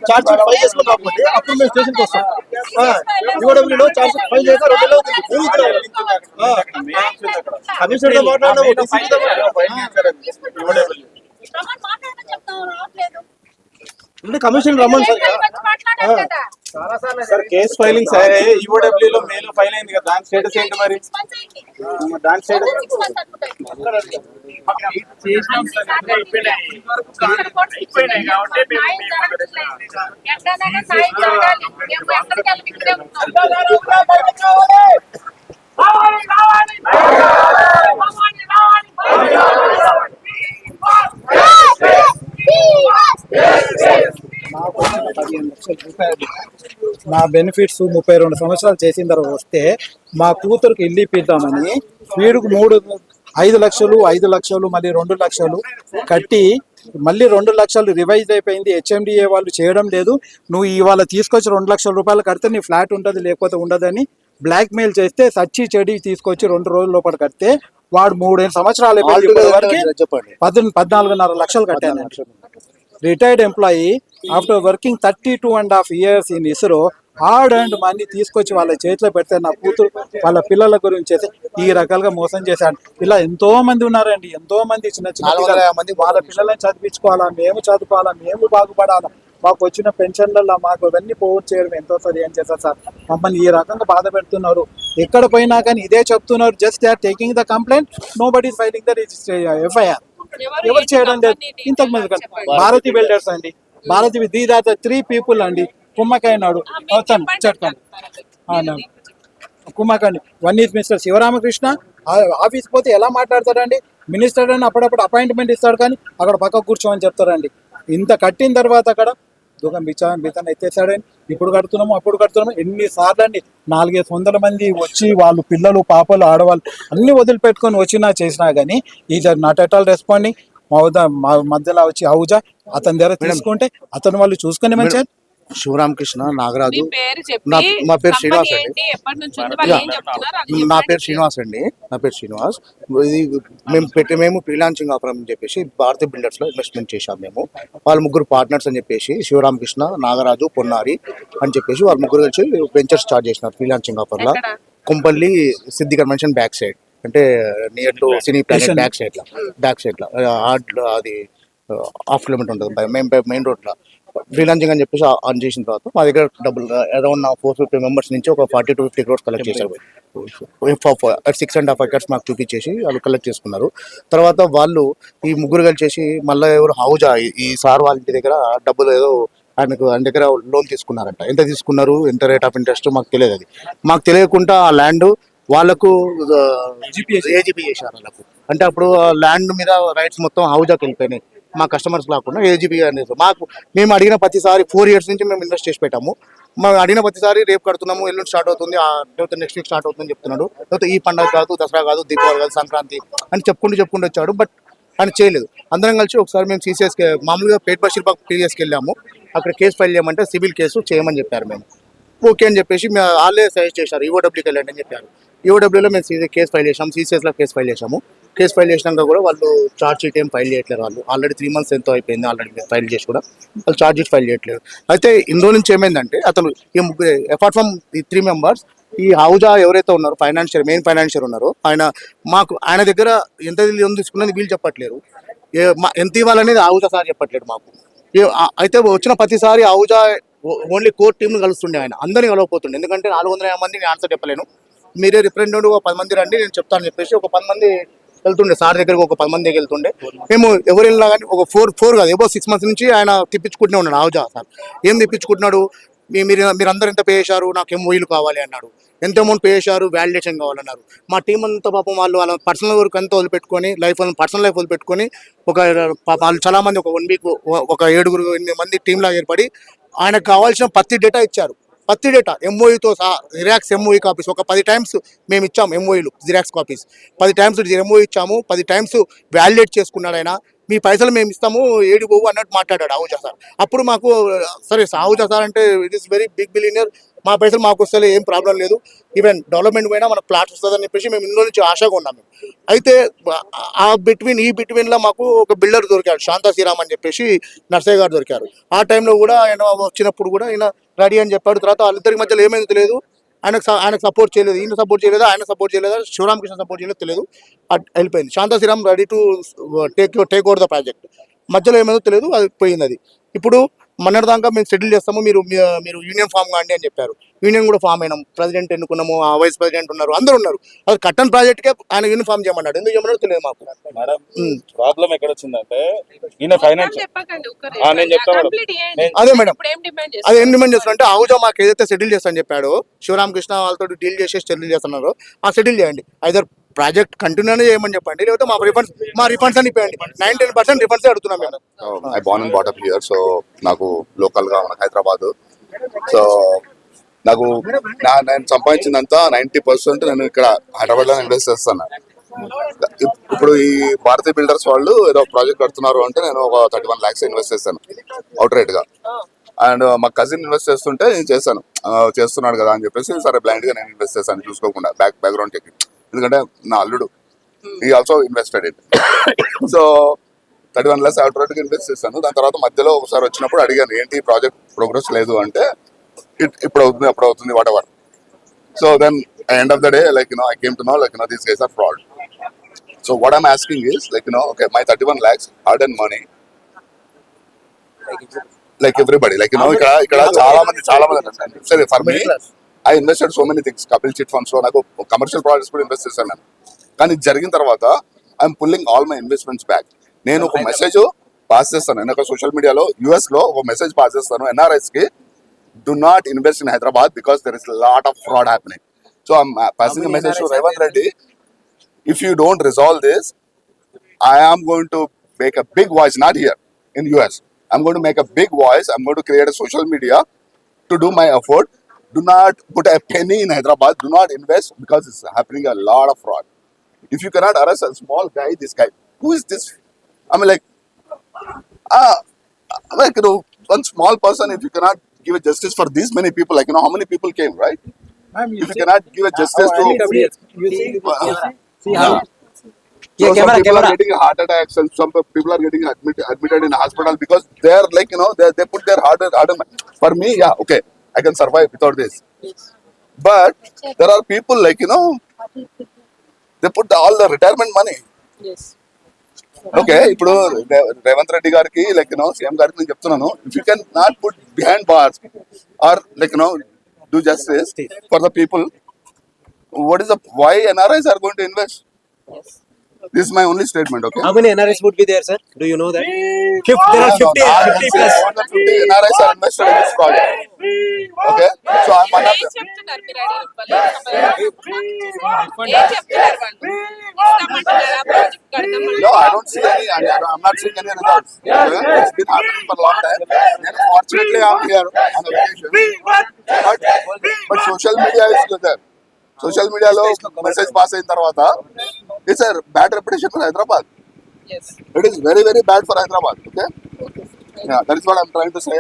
Charge 5 years లో కాకపోతే అప్పుడు మేము స్టేషన్కి వస్తాం. యూడబ్ల్యూలో చార్జ్ 5 చేసి 2 నెలలు అవుతుంది. కమిషనర్తో మాట్లాడినాము, డీసీపీతో కమిషన్ రమ్మని సార్ కేసు ఫైలింగ్ సార్ యూడబ్ల్యూలో మేలో ఫైల్ అయింది కదా, దాని స్టేటస్ ఏంటి మరి? దాని స్టేటస్ నా బెనిఫిట్స్ 32 సంవత్సరాలు చేసిన తర్వాత వస్తే మా కూతురుకి ఇల్లు ఇప్పిద్దామని వీడికి 5 లక్షలు 5 లక్షలు మళ్ళీ 2 లక్షలు కట్టి మళ్ళీ 2 లక్షలు రివైజ్ అయిపోయింది. హెచ్ఎండిఏ వాళ్ళు చేయడం లేదు, నువ్వు ఇవాళ తీసుకొచ్చి 2 లక్షల రూపాయలు కడితే నీ ఫ్లాట్ ఉంటుంది లేకపోతే ఉండదని బ్లాక్ మెయిల్ చేస్తే సచ్చి చెడి తీసుకొచ్చి 2 రోజుల లోపల కడితే వాడు 3 సంవత్సరాలు 14.5 లక్షలు కట్టాను. Retired employee after working 32.5 years in ISRO hard and money తీసుకొచ్చి వాళ్ళ చేతిలో పెడితే నా కూతురు వాళ్ళ పిల్లల గురించి ఈ రకాలుగా మోసం చేశాడు. ఇలా ఎంతో మంది ఉన్నారండి, ఎంతో మంది చిన్న చిన్న మంది వాళ్ళ పిల్లల్ని చదివించుకోవాలా, మేము చదువుకోవాలా, మేము బాగుపడాలా, మాకు వచ్చిన పెన్షన్లలో మాకు ఇవన్నీ పోగొట్టు చేయడం ఎంతో సరి ఏం చేస్తారు సార్. మమ్మల్ని ఈ రకంగా బాధ పెడుతున్నారు. ఎక్కడ పోయినా కానీ ఇదే చెప్తున్నారు, just they are taking the complaint, nobody is filing the FIR. ఎవరు చేయడం లేదు. ఇంతకు ముందు భారతి బిల్డర్స్ అండి, భారతి దీదా 3 people అండి కుమ్మకాయనాడు కుమ్మకండి. 1 is మిస్టర్ శివరామకృష్ణ. ఆఫీస్ పోతే ఎలా మాట్లాడతాడండి, మినిస్టర్ అని అప్పుడప్పుడు అపాయింట్మెంట్ ఇస్తాడు కానీ అక్కడ పక్కకు కూర్చోమని చెప్తారండి. ఇంత కట్టిన తర్వాత అక్కడ దుఃఖం బిచాన్ ఎత్తేసాడని ఇప్పుడు కడుతున్నాము అప్పుడు కడుతున్నాము ఎన్నిసార్లు అండి. 400 మంది వచ్చి వాళ్ళు పిల్లలు పాపలు ఆడవాళ్ళు అన్ని వదిలిపెట్టుకొని వచ్చినా చేసినా కానీ is not at all responding. మా మధ్యలో వచ్చి అవుజా అతని దగ్గర తీసుకుంటే అతను వాళ్ళు చూసుకుని మంచిగా. శివరామకృష్ణ నాగరాజు, మా పేరు శ్రీనివాస్ అండి. నా పేరు శ్రీనివాస్. ఇది మేము ఫ్రీలాన్సింగ్ ఆఫర్ అని చెప్పేసి భారతీయ బిల్డర్స్ లో ఇన్వెస్ట్మెంట్ చేశాం. మేము వాళ్ళ 3 పార్ట్నర్స్ అని చెప్పేసి శివరామకృష్ణ, నాగరాజు, పొన్నారి అని చెప్పేసి వాళ్ళ 3 కలిసి వెంచర్ స్టార్ట్ చేసినారు ఫ్రీలాన్సింగ్ ఆఫర్ లా. Kompally Siddhi convention back side, అంటే near to cine planet back side లా అది ½ కిలోమీటర్ ఉంటుంది మెయిన్ రోడ్ లా. ఫ్రీలాన్సింగ్ అని చెప్పేసి ఆన్ చేసిన తర్వాత మా దగ్గర డబ్బులు అరౌండ్ 450 మెంబర్స్ నుంచి ఒక 40 to 50 crores కలెక్ట్ చేశారు. 6.5 acres మాకు చూపించేసి వాళ్ళు కలెక్ట్ చేసుకున్నారు. తర్వాత వాళ్ళు ఈ 3 కలిసి మళ్ళీ ఎవరు హౌజా ఈ సార్ వాళ్ళ ఇంటి దగ్గర డబ్బులు ఏదో ఆయన దగ్గర లోన్ తీసుకున్నారంట. ఎంత తీసుకున్నారు, ఎంత రేట్ ఆఫ్ ఇంట్రెస్ట్ మాకు తెలియదు. అది మాకు తెలియకుండా ఆ ల్యాండ్ వాళ్ళకు ఏజీపీ చేశారు వాళ్ళకు. అంటే అప్పుడు ల్యాండ్ మీద రైట్స్ మొత్తం హౌజాకి వెళ్ళిపోయినాయి, మా కస్టమర్స్ కాకుండా ఏజీపీ అనేది. మాకు మేము అడిగిన ప్రతిసారి 4 years నుంచి మేము ఇన్వెస్ట్ చేసి పెట్టాము. మేము అడిగిన ప్రతిసారి రేపు కడుతున్నాము, ఎల్లుండి స్టార్ట్ అవుతుంది, నెక్స్ట్ వీక్ స్టార్ట్ అవుతుందని చెప్తున్నాడు. లేకపోతే ఈ పండుగ కాదు, దసరా కాదు, దీపావళి కాదు, సంక్రాంతి అని చెప్పుకుంటూ వచ్చాడు. బట్ ఆయన చేయలేదు. అందరం కలిసి ఒకసారి మేము సీసీఎస్కి మామూలుగా పేట్ బషీర్బాగ్ పీరియస్కి వెళ్ళాము. అక్కడ కేసు ఫైల్ చేయమంటే సివిల్ కేసు చేయమని చెప్పారు. మేము ఓకే అని చెప్పేసి వాళ్ళే సజెస్ట్ చేశారు, ఈఓడబ్ల్యూకి వెళ్ళండి అని చెప్పారు. ఈఓడబ్ల్యూలో మేము కేసు ఫైల్ చేసాము, సీసీఎస్లో కేసు ఫైల్ చేసాము. కేసు ఫైల్ చేసినాక కూడా వాళ్ళు ఛార్జ్ షీట్ ఏం ఫైల్ చేయట్లేదు. వాళ్ళు ఆల్రెడీ 3 months ఎంతో అయిపోయింది ఆల్రెడీ ఫైల్ చేసి కూడా వాళ్ళు ఛార్జ్ షీట్ ఫైల్ చేయట్లేదు. అయితే ఇందులో నుంచి ఏమైందంటే అతను ఈ అపార్ట్ ఫ్రమ్ ఈ 3 members ఈ హౌజా ఎవరైతే ఉన్నారో మెయిన్ ఫైనాన్షియర్ ఉన్నారో ఆయన దగ్గర ఎంత లోన్ తీసుకున్నది వీళ్ళు చెప్పట్లేరు, ఎంత ఇవ్వాలనేది హౌజా సార్ చెప్పట్లేదు మాకు. అయితే వచ్చిన ప్రతిసారి హౌజా ఓన్లీ కోర్ట్ టీంను కలుస్తుండే, ఆయన అందరినీ కలవకపోతుండే. ఎందుకంటే 450 మంది నేను ఆన్సర్ చెప్పలేను, మీరే రిప్రజెంటేటివ్ ఒక 10 మంది రండి నేను చెప్తాను చెప్పేసి ఒక 10 మంది వెళ్తుండే. సార్ దగ్గరకు ఒక 10 మంది దగ్గర వెళ్తుండే. మేము ఎవరు వెళ్ళినా కానీ ఒక 4 కాదు, ఏవో 6 months నుంచి ఆయన తిప్పించుకుంటూనే ఉన్నాడు హౌజా సార్. ఏం తిప్పించుకుంటున్నాడు, మీరందరూ ఎంత పే చేశారు, నాకు ఎంఓఈలు కావాలి అన్నాడు. ఎంత అమౌంట్ పే చేశారు, వ్యాలిడేషన్ కావాలన్నారు. మా టీం అంతా పాపం వాళ్ళ పర్సనల్ వర్క్ అంతా వదిలిపెట్టుకొని పర్సనల్ లైఫ్ వదిలిపెట్టుకొని వాళ్ళు చాలా మంది ఒక 1 వీక్ ఒక 7-8 మంది టీమ్ లాగా ఏర్పడి ఆయనకు కావాల్సిన ప్రతి డేటా ఇచ్చారు. ప్రతి డేటా ఎంఓఈతో సహా జిరాక్స్ ఎంఓఈ కాపీస్ ఒక 10 టైమ్స్ మేము ఇచ్చాము. ఎంఓఈలు జిరాక్స్ కాపీస్ 10 టైమ్స్ ఎంఓఈ ఇచ్చాము. 10 టైమ్స్ వ్యాలిడేట్ చేసుకున్నాడు ఆయన. మీ పైసలు మేము ఇస్తాము, ఏడు పోవు అన్నట్టు మాట్లాడాడు ఆహుజా సార్. అప్పుడు మాకు సరే ఆహుజా సార్ అంటే it is very big billionaire, మా పైసలు మాకు వస్తే ఏం ప్రాబ్లం లేదు, ఈవెన్ డెవలప్మెంట్ పోయినా మనకు ప్లాట్స్ వస్తుందని చెప్పేసి మేము ఇందులో నుంచి ఆశగా ఉన్నాము. అయితే ఈ బిట్వీన్లో మాకు ఒక బిల్డర్ దొరికాడు, శాంతా శ్రీరామ్ అని చెప్పేసి నర్సయ్య గారు దొరికారు. ఆ టైంలో కూడా ఆయన వచ్చినప్పుడు కూడా ఆయన రెడీ అని చెప్పాడు. తర్వాత వాళ్ళిద్దరికి మధ్యలో ఏమైంది తెలియదు. ఆయనకు సపోర్ట్ చేయలేదు, ఈయన సపోర్ట్ చేయలేదా, ఆయన సపోర్ట్ చేయలేదా, శివరామకృష్ణ సపోర్ట్ చేయలేదు తెలియదు. వెళ్ళిపోయింది. Shanta Sriram ready to take over the project. మధ్యలో ఏమైందో తెలియదు, అది పోయింది. అది ఇప్పుడు మొన్నటిదాకా మేము సెటిల్ చేస్తాము, మీరు యూనియన్ ఫామ్ కాండి అని చెప్పారు. యూనియన్ కూడా ఫామ్ అయినాం, ప్రెసిడెంట్ ఎన్నుకున్నాము, వైస్ ప్రెసిడెంట్ ఉన్నారు, అందరూ ఉన్నారు. అది కట్టన్ ప్రాజెక్ట్కే ఆయన యూనియన్ ఫామ్ చేయమన్నాడు. ఎందుకు చేయమన్నాడు తెలియదు మాకు. మేడం ప్రాబ్లం ఎక్కడ వచ్చిందంటే ఈయన ఫైనాన్స్ నేను చెప్తా మేడం. అదే మేడం, అది ఏం డిమాండ్ చేస్తున్నా అంటే ఆహుజా మాకు ఏదైతే సెటిల్ చేస్తానని చెప్పాడో, శివరామకృష్ణ వాళ్ళతో డీల్ చేసి సెటిల్ చేస్తున్నారు, ఆ సెటిల్ చేయండి. ఐదర్ ప్రాజెక్ట్ కంటిన్యూ చేయమని చెప్పండి, లేకపోతే మా రిఫండ్స్ అని ఇవ్వండి. 9-10% రిఫండ్స్ అడుగుతున్నాం మేము. I born and brought up here. So నాకు లోకల్ గా మన హైదరాబాద్. సో నాకు నేను సంపాదించిందంతా 90% నేను ఇక్కడ హైదరాబాద్ లో ఇన్వెస్ట్ చేస్తాను. ఇప్పుడు ఈ భారతీయ బిల్డర్స్ వాళ్ళు ఏదో ప్రాజెక్ట్ కడుతున్నారు అంటే నేను ఒక 31 lakhs ఇన్వెస్ట్ చేస్తాను అవుట్ రైట్ గా. అండ్ మా కజిన్ ఇన్వెస్ట్ చేస్తుంటే నేను చేస్తున్నాడు కదా అని చెప్పేసి సరే బ్లైండ్ గా నేను ఇన్వెస్ట్ చేస్తాను చూసుకోకుండా బ్యాక్గ్రౌండ్ చెక్. ఎందుకంటే నా అల్లుడు ఈ also invested in. So 31 lakhs out right గా ఇన్వెస్ట్ చేస్తాను. దాని తర్వాత మధ్యలో ఒకసారి వచ్చినప్పుడు అడిగాను ఏంటి ప్రాజెక్ట్ ప్రోగ్రెస్ లేదు అంటే ఇప్పుడు అవుతుంది అప్పుడు అవుతుంది whatever. So then end of the day I came to know these guys are fraud. So what I'm asking is okay, my 31 lakhs hard earned money, everybody ఇక్కడ చాలా మంది సరే for me I invested so many things. Kapil chit funds లో నాకు commercial projects కూడా invest చేశాను నేను. కానీ జరిగిన తర్వాత I'm pulling all my investments back. నేను ఒక మెసేజ్ పాస్ చేస్తాను, నేను ఒక సోషల్ మీడియాలో US లో ఒక మెసేజ్ పాస్ చేస్తాను NRIs కి, do not invest in Hyderabad because there is a lot of fraud happening. So I'm passing a message to Revanth Reddy. If you don't resolve this, I am going to make a big voice, not here in US. I'm going to make a big voice. I'm going to create a social media to do my effort. Do not put a penny in Hyderabad. Do not invest because it's happening a lot of fraud. If you cannot arrest a small guy, this guy, who is this? I mean one small person, if you cannot give a justice for these many people, how many people came, right? If you cannot give a justice to some people are getting heart attacks and some people are getting admitted in hospital because they are they put their hard. For me, yeah, okay, I can survive without this. But there are people they put all the retirement money. Yes. Okay, ఇప్పుడు రేవంత్ రెడ్డి గారికి CM గారికి నేను చెప్తున్నాను, if you can not put behind bars or do justice for the people, what is the why NRIs are going to invest? Yes. This is my only statement. Okay, How many NRIs would be there, sir? Do you know that? There are 50 plus. More than 50 NRIs are invested in this project. Okay, so I'm one of ఏం them. చెప్తున్నారు మీరు ఏం చెప్తున్నారు వాళ్ళు? ఇస్తామంటున్నారా project కడతామని? No, I don't see any. I'm not seeing any results. Okay? It's been happening for a long time. And fortunately, I'm here on a vacation. But social media is there. Social media lo message pass అయిన తర్వాత it's a bad reputation for Hyderabad. Yes. It is very, very bad for Hyderabad. Okay? Yeah, that is what I'm trying to say.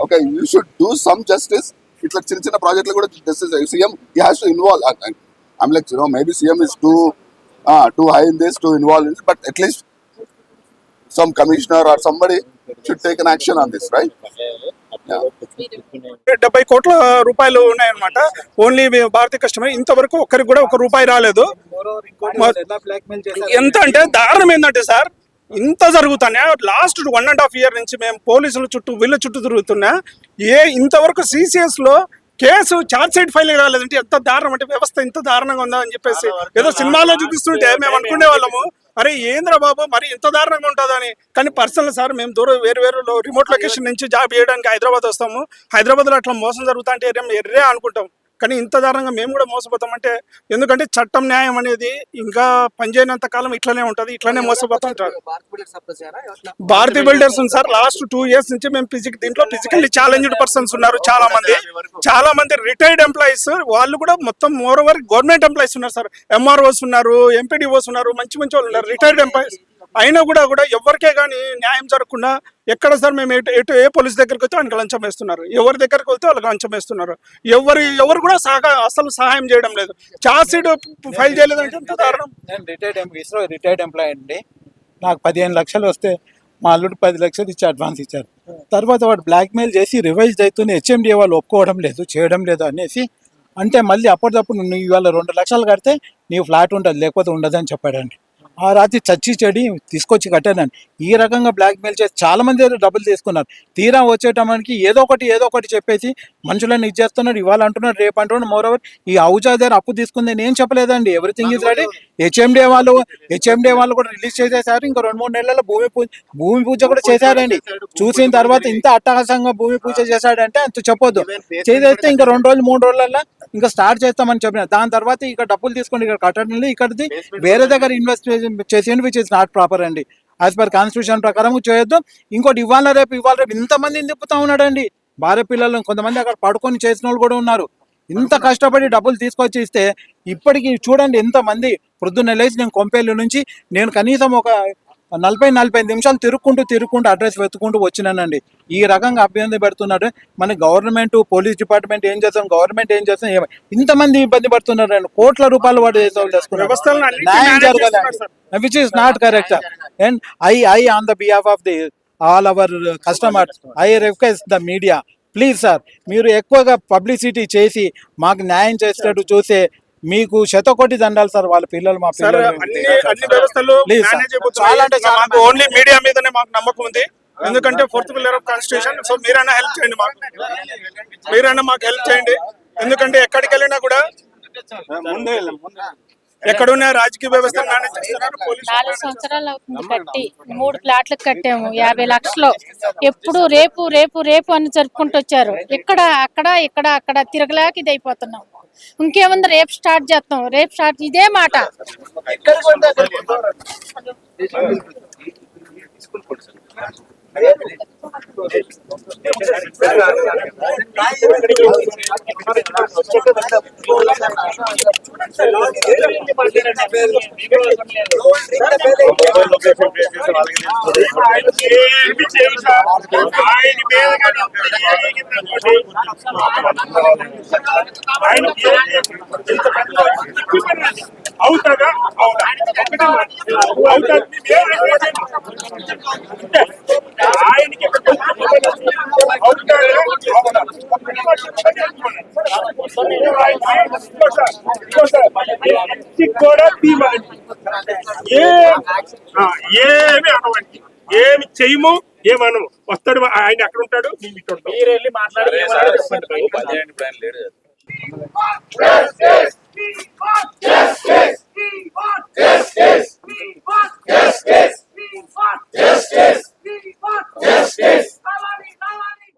Okay, you should do some justice. It's like చిన్న ప్రాజెక్టులు కూడా justice. CM, he has to involve. I'm maybe CM is too high in this to involve in it, but at least some commissioner or somebody should take an action on this, right? Yeah. 70 కోట్ల రూపాయలు ఉన్నాయన్నమాట. Only భారతీయ customer, ఇంతవరకు ఒక్కరికి కూడా 1 రూపాయి రాలేదు. ఎంత అంటే దారుణం ఏంటంటే సార్, ఇంత జరుగుతానే లాస్ట్ 1.5 year నుంచి మేము పోలీసుల చుట్టూ వీళ్ళ చుట్టూ తిరుగుతున్నా, ఇంతవరకు CCS లో కేసు ఛార్జ్ షీట్ ఫైల్ కాలేదంటే ఎంత దారుణం అంటే వ్యవస్థ ఇంత దారుణంగా ఉందా అని చెప్పేసి ఏదో సినిమాలో చూపిస్తుంటే మేము అనుకునే వాళ్ళము అరే ఏంద్రా బాబు మరి ఇంత దారుణంగా ఉంటుందని. కానీ పర్సనల్ సార్ మేము దూరం వేరు వేరు రిమోట్ లొకేషన్ నుంచి జాబ్ చేయడానికి హైదరాబాద్ వస్తాము. హైదరాబాద్లో అట్లా మోసం జరుగుతా అంటే ఎర్రే అనుకుంటాం. కానీ ఇంత దారుణంగా మేము కూడా మోసపోతాం అంటే, ఎందుకంటే చట్టం న్యాయం అనేది ఇంకా పనిచేయనంత కాలం ఇట్లనే ఉంటుంది, ఇట్లనే మోసపోతూ ఉంటారు. భారతీ బిల్డర్స్ ఉంది సార్. లాస్ట్ 2 years నుంచి మేము దీంట్లో ఫిజికల్లీ ఛాలెంజ్డ్ పర్సన్స్ ఉన్నారు చాలా మంది రిటైర్డ్ ఎంప్లాయీస్. వాళ్ళు కూడా మొత్తం మోర్ ఓవర్ గవర్నమెంట్ ఎంప్లాయీస్ ఉన్నారు సార్. ఎంఆర్ఓస్ ఉన్నారు, ఎంపీడీఓస్ ఉన్నారు, మంచి వాళ్ళు ఉన్నారు రిటైర్డ్ ఎంప్లాయీస్. అయినా కూడా ఎవరికే కానీ న్యాయం జరగకుండా ఎక్కడ సార్ మేము ఏ పోలీస్ దగ్గరికి వస్తే వాళ్ళకి లంచం వేస్తున్నారు, ఎవరి దగ్గరికి వెళ్తే వాళ్ళకి లంచం వేస్తున్నారు. ఎవరు కూడా అసలు సహాయం చేయడం లేదు. ఛార్జ్ షీట్ ఫైల్ చేయలేదంటే ఎంత దారుణం. నేను ఇస్రో రిటైర్డ్ ఎంప్లాయీ అండి. నాకు 15 లక్షలు వస్తే మా అల్లుడు 10 లక్షలు ఇచ్చి అడ్వాన్స్ ఇచ్చారు. తర్వాత వాడు బ్లాక్మెయిల్ చేసి రివైజ్ అవుతూనే హెచ్ఎండిఏ వాళ్ళు ఒప్పుకోవడం లేదు, చేయడం లేదు అనేసి అంటే మళ్ళీ అప్పటికప్పుడు నువ్వు ఇవాళ 2 లక్షలు కడితే నీవు ఫ్లాట్ ఉంటుంది, లేకపోతే ఉండదని చెప్పాడండి. ఆ రాత్రి చచ్చి చెడి తీసుకొచ్చి కట్టానండి. ఈ రకంగా బ్లాక్మెయిల్ చేసి చాలా మంది డబ్బులు తీసుకున్నారు. తీరా వచ్చేటమానికి ఏదో ఒకటి చెప్పేసి మనుషులను ఇచ్చేస్తున్నారు. ఇవాళ అంటున్నారు, రేపు అంటున్నారు. మోరోవర్ ఈ హౌజా దగ్గర అప్పు తీసుకుంది నేను చెప్పలేదండి. Everything is ready. హెచ్ఎండిఏ వాళ్ళు కూడా రిలీజ్ చేసేసారు. ఇంకా 2-3 నెలల్లో భూమి పూజ కూడా చేశారండి. చూసిన తర్వాత ఇంత అట్టహాసంగా భూమి పూజ చేశాడంటే అంత చెప్పొద్దు. చేసేస్తే ఇంకా 2 రోజులు 3 రోజులలో ఇంకా స్టార్ట్ చేస్తామని చెప్పిన. దాని తర్వాత ఇక్కడ డబ్బులు తీసుకొని ఇక్కడ కట్టడం, ఇక్కడిది వేరే దగ్గర ఇన్వెస్ట్ చేసేయండి, విచ్ ఇస్ నాట్ ప్రాపర్ అండి. యాజ్ పర్ కాన్స్టిట్యూషన్ ప్రకారం చేయొద్దు. ఇంకోటి ఇవాళ రేపు ఇంతమందిని తిప్పుతా ఉన్నాడండి. భార్య పిల్లలు కొంతమంది అక్కడ పడుకొని చేసిన వాళ్ళు కూడా ఉన్నారు. ఇంత కష్టపడి డబ్బులు తీసుకొచ్చి ఇస్తే ఇప్పటికి చూడండి ఎంతమంది. ప్రొద్దున్న లేచి నేను కొంపేళ్ళు నుంచి నేను కనీసం ఒక 40-45 నిమిషాలు తిరుక్కుంటూ అడ్రస్ వెతుక్కుంటూ వచ్చినానండి. ఈ రకంగా అభ్యర్థి పెడుతున్నాడు. మన గవర్నమెంట్, పోలీస్ డిపార్ట్మెంట్ ఏం చేస్తాం, గవర్నమెంట్ ఏం చేస్తాం, ఇంతమంది ఇబ్బంది పడుతున్నారండి. కోట్ల రూపాయలు వాడు న్యాయం జరగాలి, which is not correct. And I on the behalf of the all our customers I request the media, please sir మీరు ఎక్కువగా పబ్లిసిటీ చేసి మాకు న్యాయం చేసేటట్టు చూసే మీకు 100 దండాలు సార్. వాళ్ళ పిల్లలు మా పిల్లలు అన్ని వ్యవస్థలు ఓన్లీ మీడియా మీదనే మాకు నమ్మకం ఉంది. ఎందుకంటే 4th pillar of constitution. So మీరైనా హెల్ప్ చేయండి, మాకు హెల్ప్ చేయండి. ఎందుకంటే ఎక్కడికి వెళ్ళినా కూడా ఎక్కడున్న రాజకీయ వ్యవస్థ 4 సంవత్సరాలు అవుతుంది కట్టి. 3 ప్లాట్లకు కట్టాము 50 లక్షలు. ఎప్పుడు రేపు అని జరుపుకుంటూ వచ్చారు. ఇక్కడ తిరగలేక ఇది అయిపోతున్నాం. ఇంకేముంది, రేపు స్టార్ట్ చేస్తాం, ఇదే మాట. అవుతాగా ఆయనకి కూడా ఏమి అనవండి, ఏమి చెయ్యము, ఏమనము. వస్తాడు ఆయన, ఎక్కడ ఉంటాడు, మేము ఇటు ఉంటాం.